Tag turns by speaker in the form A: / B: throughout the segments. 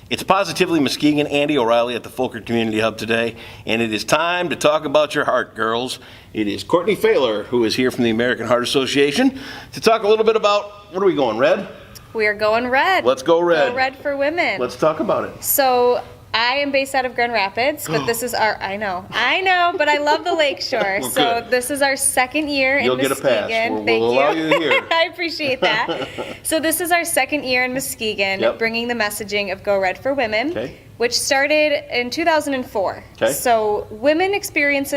A: It's Positively Muskegon, Andy O'Reilly at the Fulker Community Hub today, and it is time to talk about your heart, girls. It is Courtney Fahler, who is here from the American Heart Association, to talk a little bit about, what are we going, red?
B: We are going red.
A: Let's go red.
B: Go red for women.
A: Let's talk about it.
B: So I am based out of Grand Rapids, but this is our, I know, but I love the Lakeshore.
A: Well,
B: so
A: good.
B: This is our second year in Muskegon.
A: You'll get a pass. We'll
B: Thank
A: allow
B: you.
A: you here.
B: I appreciate that. So this is our second year in Muskegon, bringing the messaging of Go Red for Women, which started in 2004.
A: Okay.
B: So women experience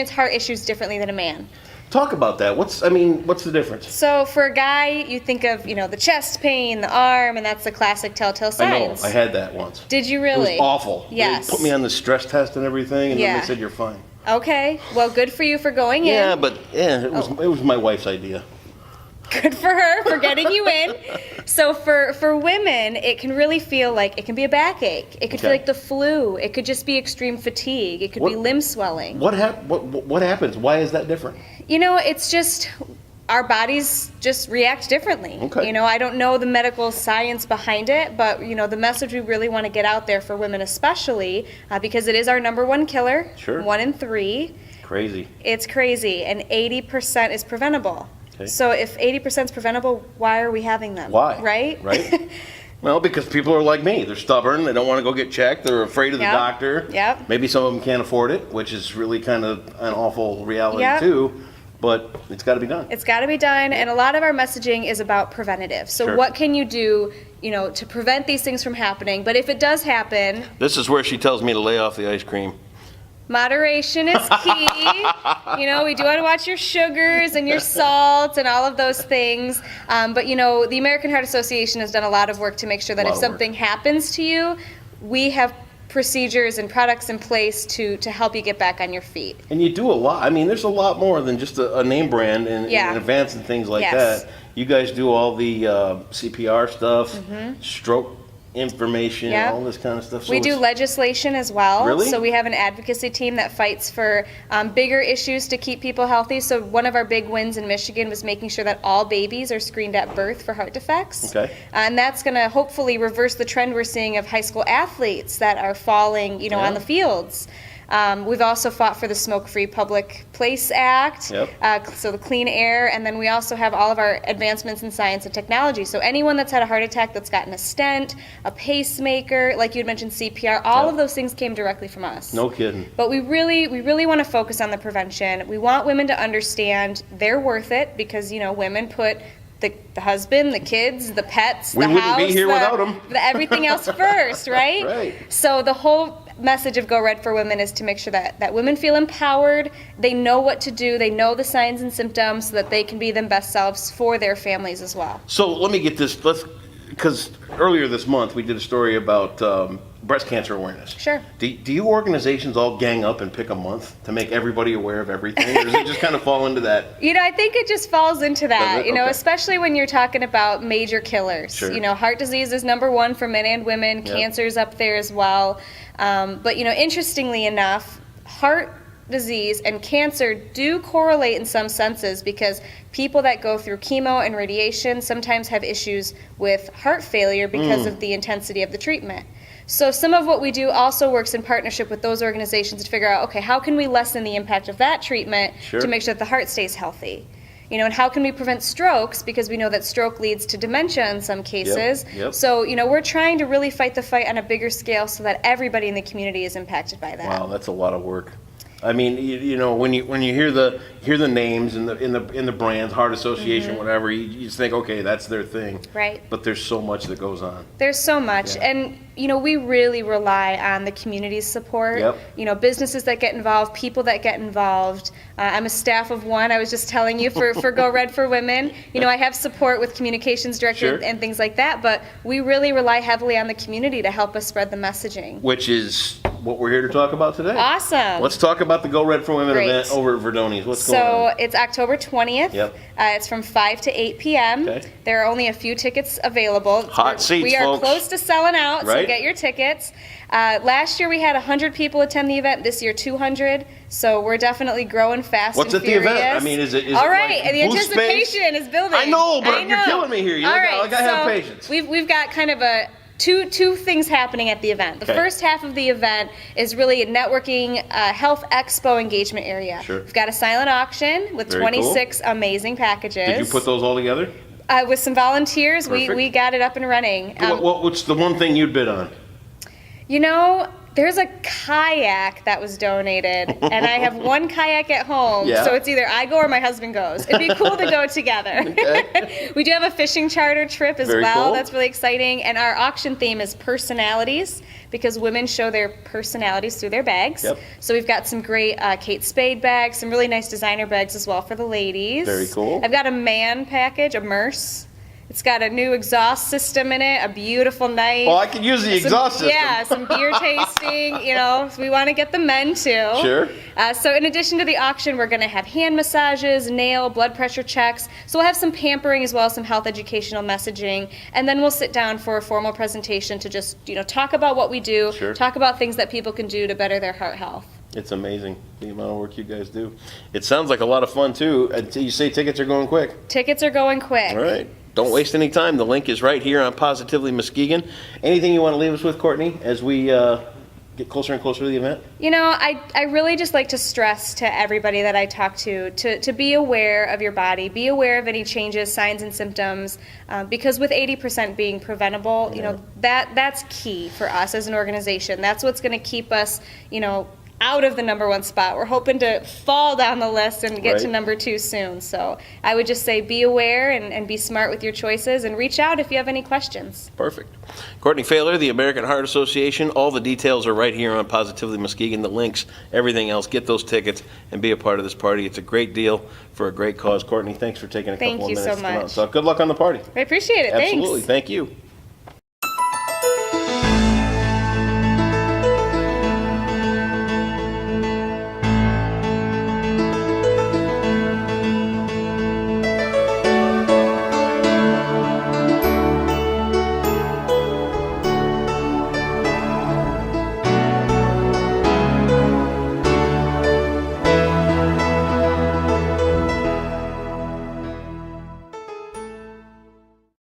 B: heart issues differently than a man.
A: Talk about that. What's the difference?
B: So for a guy, you think of, the chest pain, the arm, and that's the classic telltale signs.
A: I know. I had that once.
B: Did you really?
A: It was awful.
B: Yes.
A: They put me on the stress test and everything, and then they said you're fine.
B: Okay. Well, good for you for going in.
A: Yeah, but it was my wife's idea.
B: Good for her for getting you in. So for women, it can really feel like it can be a backache. It could feel like the flu. It could just be extreme fatigue. It could be limb swelling.
A: What happens? Why is that different?
B: It's just our bodies just react differently.
A: Okay.
B: I don't know the medical science behind it, but the message we really want to get out there for women especially, because it is our number one killer.
A: Sure.
B: 1 in 3.
A: Crazy.
B: It's crazy, and 80% is preventable. Okay. So if 80% is preventable, why are we having them?
A: Why?
B: Right?
A: Well, because people are like me. They're stubborn. They don't want to go get checked. They're afraid of the doctor.
B: Yep.
A: Maybe some of them can't afford it, which is really kind of an awful reality too. But it's got to be done.
B: It's got to be done, and a lot of our messaging is about preventative. So what can you do, to prevent these things from happening? But if it does happen...
A: This is where she tells me to lay off the ice cream.
B: Moderation is key. We do want to watch your sugars and your salts and all of those things. But, the American Heart Association has done a lot of work to make sure that if something happens to you, we have procedures and products in place to help you get back on your feet.
A: And you do a lot. There's a lot more than just a name brand and advance and things like that. You guys do all the CPR stuff, stroke information, all this kind of stuff. So
B: we do legislation as well.
A: Really?
B: So we have an advocacy team that fights for bigger issues to keep people healthy. So one of our big wins in Michigan was making sure that all babies are screened at birth for heart defects.
A: Okay.
B: And that's going to hopefully reverse the trend we're seeing of high school athletes that are falling, on the fields. We've also fought for the Smoke-Free Public Place Act, so the clean air, and then we also have all of our advancements in science and technology. So anyone that's had a heart attack that's gotten a stent, a pacemaker, like you had mentioned CPR, all of those things came directly from us.
A: No kidding.
B: But we really want to focus on the prevention. We want women to understand they're worth it because, women put the husband, the kids, the pets, the house. We
A: wouldn't be here without them.
B: Everything else first, right?
A: Right.
B: So the whole message of Go Red for Women is to make sure that women feel empowered, they know what to do, they know the signs and symptoms so that they can be their best selves for their families as well.
A: So let me get this, because earlier this month we did a story about breast cancer awareness.
B: Sure.
A: Do you organizations all gang up and pick a month to make everybody aware of everything, or does it just kind of fall into that?
B: I think it just falls into that,
A: Okay.
B: Especially when you're talking about major killers.
A: Sure.
B: Heart disease is number one for men and women, cancer's up there as well. But, interestingly enough, heart disease and cancer do correlate in some senses because people that go through chemo and radiation sometimes have issues with heart failure because of the intensity of the treatment. So some of what we do also works in partnership with those organizations to figure out, okay, how can we lessen the impact of that treatment to make sure that the heart stays healthy? And how can we prevent strokes? Because we know that stroke leads to dementia in some cases.
A: Yep.
B: So, we're trying to really fight the fight on a bigger scale so that everybody in the community is impacted by that.
A: Wow, that's a lot of work. When you hear the names in the brands, Heart Association, whatever, you just think, okay, that's their thing.
B: Right.
A: But there's so much that goes on.
B: There's so much, and we really rely on the community's support.
A: Yep.
B: Businesses that get involved, people that get involved. I'm a staff of one. I was just telling you for Go Red for Women. I have support with communications director and things like that, but we really rely heavily on the community to help us spread the messaging.
A: Which is what we're here to talk about today.
B: Awesome.
A: Let's talk about the Go Red for Women event over at Verdoni's. What's going on?
B: So it's October 20th.
A: Yep.
B: It's from 5 to 8 p.m.
A: Okay.
B: There are only a few tickets available.
A: Hot seats,
B: We are
A: folks.
B: close to selling out, so
A: Right.
B: get your tickets. Last year we had 100 people attend the event. This year 200. So we're definitely growing fast
A: What's
B: and
A: at the
B: furious.
A: event? Is it
B: all right?
A: like
B: And the
A: booth
B: anticipation
A: space?
B: is building.
A: I know, but
B: I
A: you're
B: know.
A: killing me here.
B: All
A: I
B: right,
A: gotta have
B: so
A: patience.
B: We've got kind of a two things happening at the event. The
A: Okay.
B: first half of the event is really a networking health expo engagement area.
A: Sure.
B: We've got a silent auction with
A: Very
B: 26 amazing packages.
A: Did you put those all together?
B: With some volunteers,
A: Perfect.
B: we got it up and running.
A: What's the one thing you'd bid on?
B: You know, there's a kayak that was donated, and I have one kayak at home,
A: Yeah.
B: so it's either I go or my husband goes. It'd be cool to go together.
A: Okay.
B: We do have a fishing charter trip as
A: Very
B: well.
A: cool.
B: That's really exciting. And our auction theme is personalities, because women show their personalities through their bags.
A: Yep.
B: So we've got some great Kate Spade bags, some really nice designer bags as well for the ladies.
A: Very cool.
B: I've got a man package, a Merce. It's got a new exhaust system in it, a beautiful knife.
A: Well, I could use the exhaust system.
B: Yeah, some beer tasting, you know, so we want to get the men too.
A: Sure.
B: So in addition to the auction, we're going to have hand massages, nail, blood pressure checks. So we'll have some pampering as well as some health educational messaging. And then we'll sit down for a formal presentation to just, you know, talk about what we do,
A: Sure.
B: talk about things that people can do to better their heart health.
A: It's amazing, the amount of work you guys do. It sounds like a lot of fun, too. You say tickets are going quick.
B: Tickets are going quick.
A: All right. Don't waste any time. The link is right here on Positively Muskegon. Anything you want to leave us with, Courtney, as we get closer and closer to the event?
B: You know, I really just like to stress to everybody that I talk to be aware of your body, be aware of any changes, signs, and symptoms, because with 80% being preventable, you know, that's key for us as an organization. That's what's going to keep us, you know, out of the #1 spot. We're hoping to fall down the list and get to
A: Right.
B: #2 soon. So I would just say be aware and be smart with your choices, and reach out if you have any questions.
A: Perfect. Courtney Failer, the American Heart Association. All the details are right here on Positively Muskegon, the links, everything else. Get those tickets and be a part of this party. It's a great deal for a great cause. Courtney, thanks for taking a
B: Thank
A: couple
B: you
A: of
B: so
A: minutes to come out.
B: much.
A: So good luck on the party.
B: I appreciate it.
A: Absolutely.
B: Thanks.
A: Thank you.